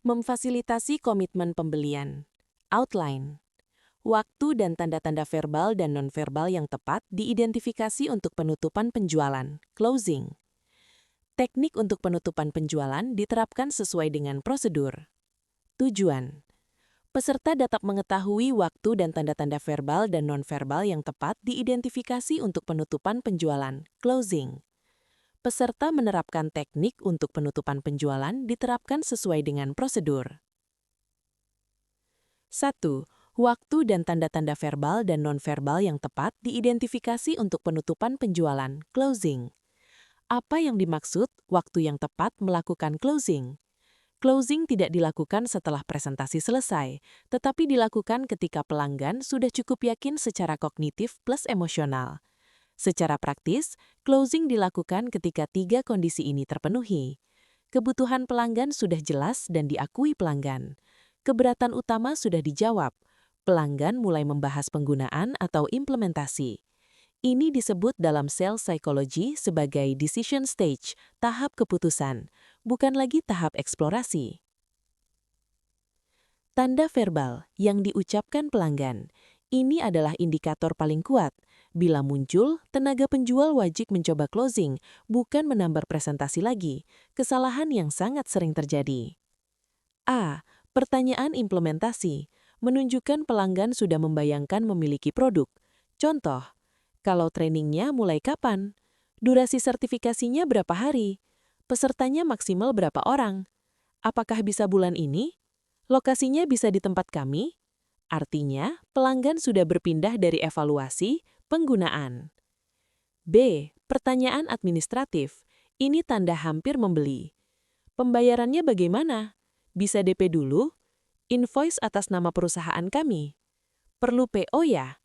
Memfasilitasi komitmen pembelian. Outline. Waktu dan tanda-tanda verbal dan nonverbal yang tepat diidentifikasi untuk penutupan penjualan. Closing. Teknik untuk penutupan penjualan diterapkan sesuai dengan prosedur. Tujuan. Peserta dapat mengetahui waktu dan tanda-tanda verbal dan nonverbal yang tepat diidentifikasi untuk penutupan penjualan. Closing. Peserta menerapkan teknik untuk penutupan penjualan diterapkan sesuai dengan prosedur. 1. Waktu dan tanda-tanda verbal dan nonverbal yang tepat diidentifikasi untuk penutupan penjualan. Closing. Apa yang dimaksud waktu yang tepat melakukan closing? Closing tidak dilakukan setelah presentasi selesai, tetapi dilakukan ketika pelanggan sudah cukup yakin secara kognitif plus emosional. Secara praktis, closing dilakukan ketika 3 kondisi ini terpenuhi. Kebutuhan pelanggan sudah jelas dan diakui pelanggan. Keberatan utama sudah dijawab. Pelanggan mulai membahas penggunaan atau implementasi. Ini disebut dalam sales psychology sebagai decision stage, tahap keputusan, bukan lagi tahap eksplorasi. Tanda verbal yang diucapkan pelanggan. Ini adalah indikator paling kuat. Bila muncul, tenaga penjual wajib mencoba closing, bukan menambah presentasi lagi. Kesalahan yang sangat sering terjadi. A. Pertanyaan implementasi. Menunjukkan pelanggan sudah membayangkan memiliki produk. Contoh, kalau trainingnya mulai kapan? Durasi sertifikasinya berapa hari? Pesertanya maksimal berapa orang? Apakah bisa bulan ini? Lokasinya bisa di tempat kami? Artinya, pelanggan sudah berpindah dari evaluasi, penggunaan. B. Pertanyaan administratif. Ini tanda hampir membeli. Pembayarannya bagaimana? Bisa DP dulu? Invoice atas nama perusahaan kami. Perlu PO ya?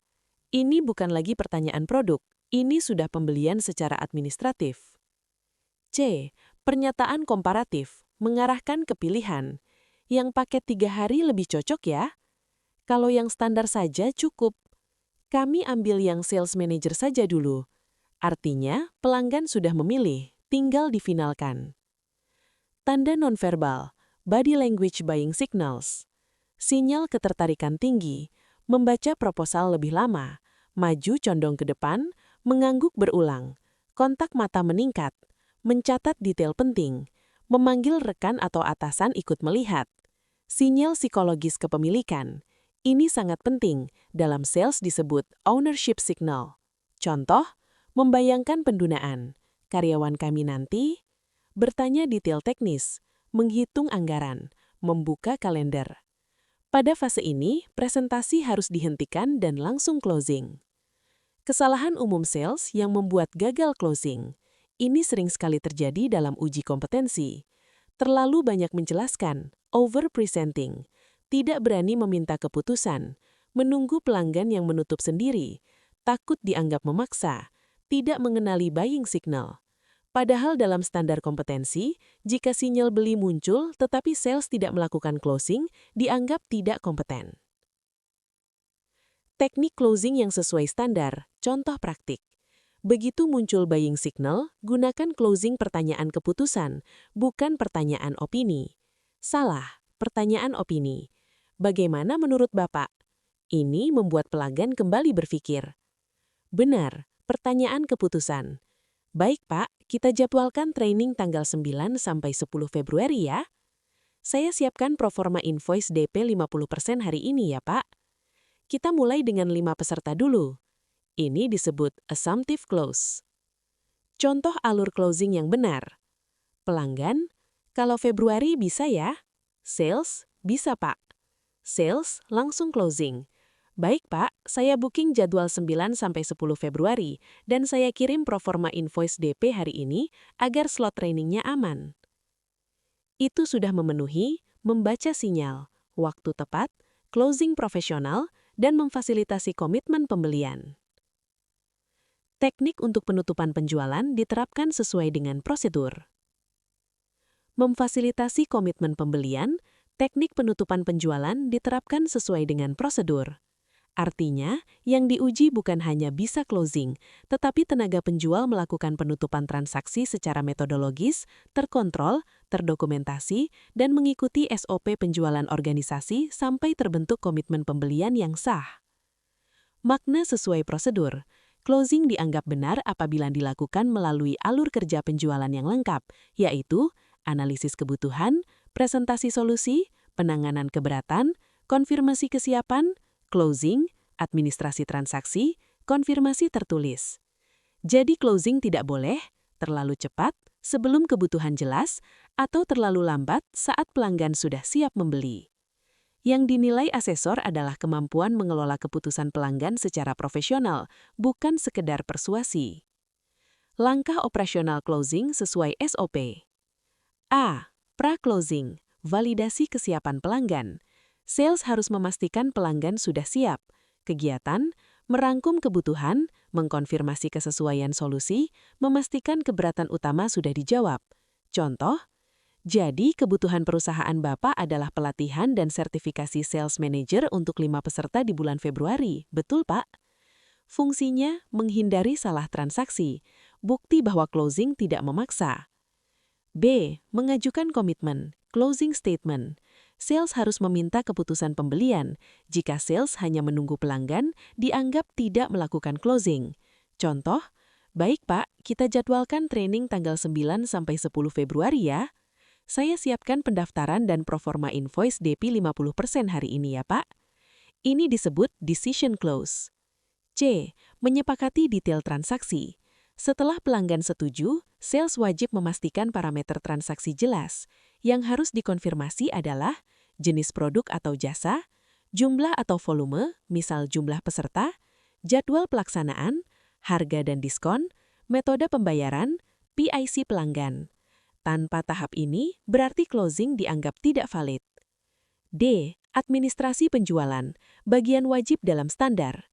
Ini bukan lagi pertanyaan produk. Ini sudah pembelian secara administratif. C. Pernyataan komparatif. Mengarahkan ke pilihan. Yang paket 3 hari lebih cocok ya? Kalau yang standar saja cukup. Kami ambil yang sales manager saja dulu. Artinya, pelanggan sudah memilih, tinggal difinalkan. Tanda nonverbal, body language buying signals. Sinyal ketertarikan tinggi, membaca proposal lebih lama, maju condong ke depan, mengangguk berulang, kontak mata meningkat, mencatat detail penting, memanggil rekan atau atasan ikut melihat. Sinyal psikologis kepemilikan. Ini sangat penting, dalam sales disebut ownership signal. Contoh, membayangkan pendunaan, karyawan kami nanti, bertanya detail teknis, menghitung anggaran, membuka kalender. Pada fase ini, presentasi harus dihentikan dan langsung closing. Kesalahan umum sales yang membuat gagal closing. Ini sering sekali terjadi dalam uji kompetensi. Terlalu banyak menjelaskan, over-presenting, tidak berani meminta keputusan, menunggu pelanggan yang menutup sendiri, takut dianggap memaksa, tidak mengenali buying signal. Padahal dalam standar kompetensi, jika sinyal beli muncul tetapi sales tidak melakukan closing, dianggap tidak kompeten. Teknik closing yang sesuai standar, contoh praktik. Begitu muncul buying signal, gunakan closing pertanyaan keputusan, bukan pertanyaan opini. Salah, pertanyaan opini. Bagaimana menurut Bapak? Ini membuat pelanggan kembali berpikir. Benar, pertanyaan keputusan. Baik Pak, kita jadwalkan training tanggal 9 sampai 10 Februari ya. Saya siapkan proforma invoice DP 50% hari ini ya Pak. Kita mulai dengan 5 peserta dulu. Ini disebut assumptive close. Contoh alur closing yang benar. Pelanggan, kalau Februari bisa ya? Sales, bisa Pak. Sales, langsung closing. Baik Pak, saya booking jadwal 9 sampai 10 Februari dan saya kirim proforma invoice DP hari ini agar slot trainingnya aman. Itu sudah memenuhi, membaca sinyal, waktu tepat, closing profesional, dan memfasilitasi komitmen pembelian. Teknik untuk penutupan penjualan diterapkan sesuai dengan prosedur. Memfasilitasi komitmen pembelian, teknik penutupan penjualan diterapkan sesuai dengan prosedur. Artinya, yang diuji bukan hanya bisa closing, tetapi tenaga penjual melakukan penutupan transaksi secara metodologis, terkontrol, terdokumentasi, dan mengikuti SOP penjualan organisasi sampai terbentuk komitmen pembelian yang sah. Makna sesuai prosedur. Closing dianggap benar apabila dilakukan melalui alur kerja penjualan yang lengkap, yaitu analisis kebutuhan, presentasi solusi, penanganan keberatan, konfirmasi kesiapan, closing, administrasi transaksi, konfirmasi tertulis. Jadi closing tidak boleh terlalu cepat sebelum kebutuhan jelas atau terlalu lambat saat pelanggan sudah siap membeli. Yang dinilai asesor adalah kemampuan mengelola keputusan pelanggan secara profesional, bukan sekedar persuasi. Langkah operasional closing sesuai SOP. A. Pra-closing, validasi kesiapan pelanggan. Sales harus memastikan pelanggan sudah siap. Kegiatan, merangkum kebutuhan, mengkonfirmasi kesesuaian solusi, memastikan keberatan utama sudah dijawab. Contoh, jadi kebutuhan perusahaan Bapak adalah pelatihan dan sertifikasi sales manager untuk 5 peserta di bulan Februari, betul Pak? Fungsinya menghindari salah transaksi, bukti bahwa closing tidak memaksa. B. Mengajukan komitmen, closing statement. Sales harus meminta keputusan pembelian. Jika sales hanya menunggu pelanggan, dianggap tidak melakukan closing. Contoh, baik Pak, kita jadwalkan training tanggal 9 sampai 10 Februari ya. Saya siapkan pendaftaran dan proforma invoice DP 50% hari ini ya Pak. Ini disebut decision close. C. Menyepakati detail transaksi. Setelah pelanggan setuju, sales wajib memastikan parameter transaksi jelas. Yang harus dikonfirmasi adalah jenis produk atau jasa, jumlah atau volume, misal jumlah peserta, jadwal pelaksanaan, harga dan diskon, metode pembayaran, PIC pelanggan. Tanpa tahap ini, berarti closing dianggap tidak valid. D. Administrasi penjualan, bagian wajib dalam standar.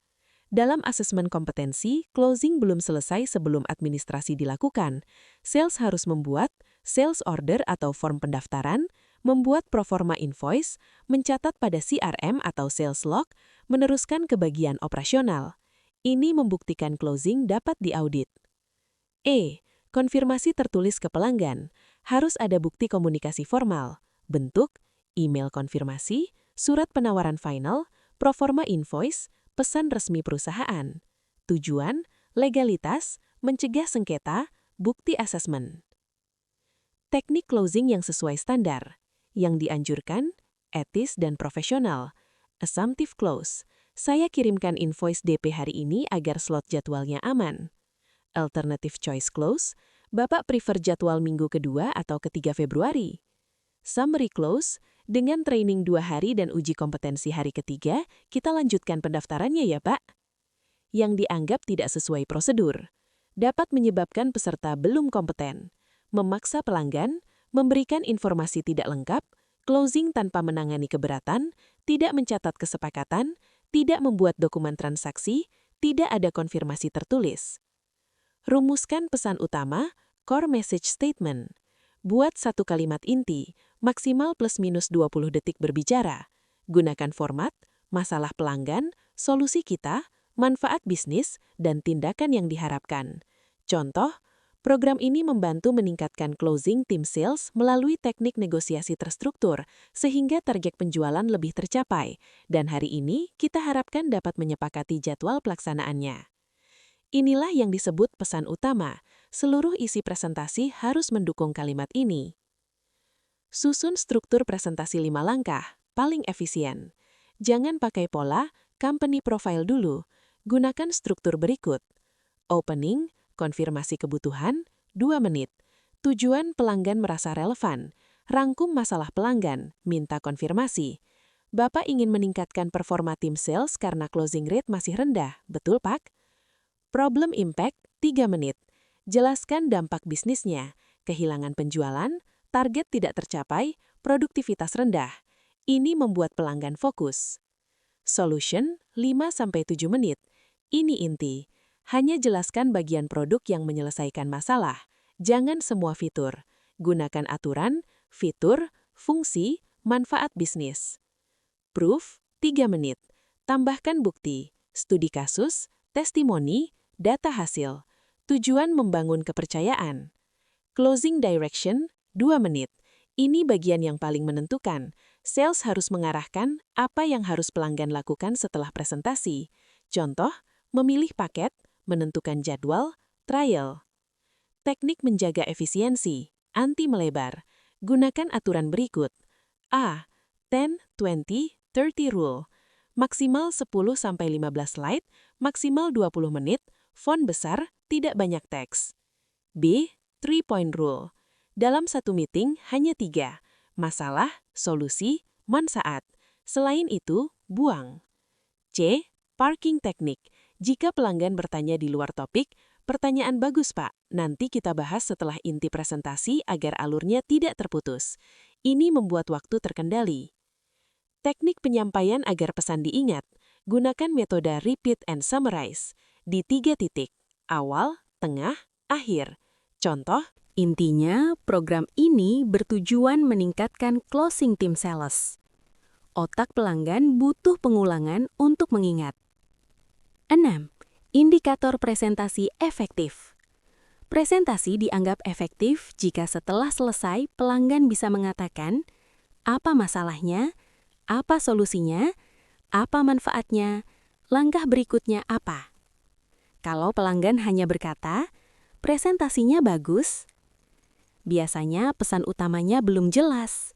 Dalam asesmen kompetensi, closing belum selesai sebelum administrasi dilakukan. Sales harus membuat sales order atau form pendaftaran, membuat proforma invoice, mencatat pada CRM atau sales log, meneruskan ke bagian operasional. Ini membuktikan closing dapat diaudit. E. Konfirmasi tertulis ke pelanggan. Harus ada bukti komunikasi formal, bentuk, email konfirmasi, surat penawaran final, proforma invoice, pesan resmi perusahaan. Tujuan, legalitas, mencegah sengketa, bukti asesmen. Teknik closing yang sesuai standar. Yang dianjurkan, etis dan profesional. Assumptive close. Saya kirimkan invoice DP hari ini agar slot jadwalnya aman. Alternative choice close, Bapak prefer jadwal minggu kedua atau ketiga Februari. Summary close, dengan training 2 hari dan uji kompetensi hari ketiga, kita lanjutkan pendaftarannya ya Pak. Yang dianggap tidak sesuai prosedur. Dapat menyebabkan peserta belum kompeten, memaksa pelanggan, memberikan informasi tidak lengkap, closing tanpa menangani keberatan, tidak mencatat kesepakatan, tidak membuat dokumen transaksi, tidak ada konfirmasi tertulis. Rumuskan pesan utama, core message statement. Buat satu kalimat inti, maksimal plus-minus 20 detik berbicara. Gunakan format, masalah pelanggan, solusi kita, manfaat bisnis, dan tindakan yang diharapkan. Contoh, program ini membantu meningkatkan closing tim sales melalui teknik negosiasi terstruktur, sehingga target penjualan lebih tercapai. Dan hari ini, kita harapkan dapat menyepakati jadwal pelaksanaannya. Inilah yang disebut pesan utama. Seluruh isi presentasi harus mendukung kalimat ini. Susun struktur presentasi 5 langkah, paling efisien. Jangan pakai pola, company profile dulu. Gunakan struktur berikut. Opening, konfirmasi kebutuhan, 2 menit. Tujuan pelanggan merasa relevan. Rangkum masalah pelanggan, minta konfirmasi. Bapak ingin meningkatkan performa tim sales karena closing rate masih rendah, betul Pak? Problem impact, 3 menit. Jelaskan dampak bisnisnya, kehilangan penjualan, target tidak tercapai, produktivitas rendah. Ini membuat pelanggan fokus. Solution, 5-7 menit. Ini inti. Hanya jelaskan bagian produk yang menyelesaikan masalah. Jangan semua fitur. Gunakan aturan, fitur, fungsi, manfaat bisnis. Proof, 3 menit. Tambahkan bukti, studi kasus, testimoni, data hasil. Tujuan membangun kepercayaan. Closing direction, 2 menit. Ini bagian yang paling menentukan. Sales harus mengarahkan apa yang harus pelanggan lakukan setelah presentasi. Contoh, memilih paket, menentukan jadwal, trial. Teknik menjaga efisiensi, anti melebar. Gunakan aturan berikut. A. 10-20-30 rule. Maksimal 10-15 slide, maksimal 20 menit, font besar, tidak banyak teks. B. 3-point rule. Dalam satu meeting hanya 3. Masalah, solusi, manfaat. Selain itu, buang. C. Parking teknik. Jika pelanggan bertanya di luar topik, pertanyaan bagus Pak, nanti kita bahas setelah inti presentasi agar alurnya tidak terputus. Ini membuat waktu terkendali. Teknik penyampaian agar pesan diingat. Gunakan metode repeat and summarize. Di 3 titik, awal, tengah, akhir. Contoh, Intinya, program ini bertujuan meningkatkan closing tim sales. Otak pelanggan butuh pengulangan untuk mengingat. 6. Indikator presentasi efektif. Presentasi dianggap efektif jika setelah selesai pelanggan bisa mengatakan apa masalahnya, apa solusinya, apa manfaatnya, langkah berikutnya apa. Kalau pelanggan hanya berkata, presentasinya bagus, biasanya pesan utamanya belum jelas.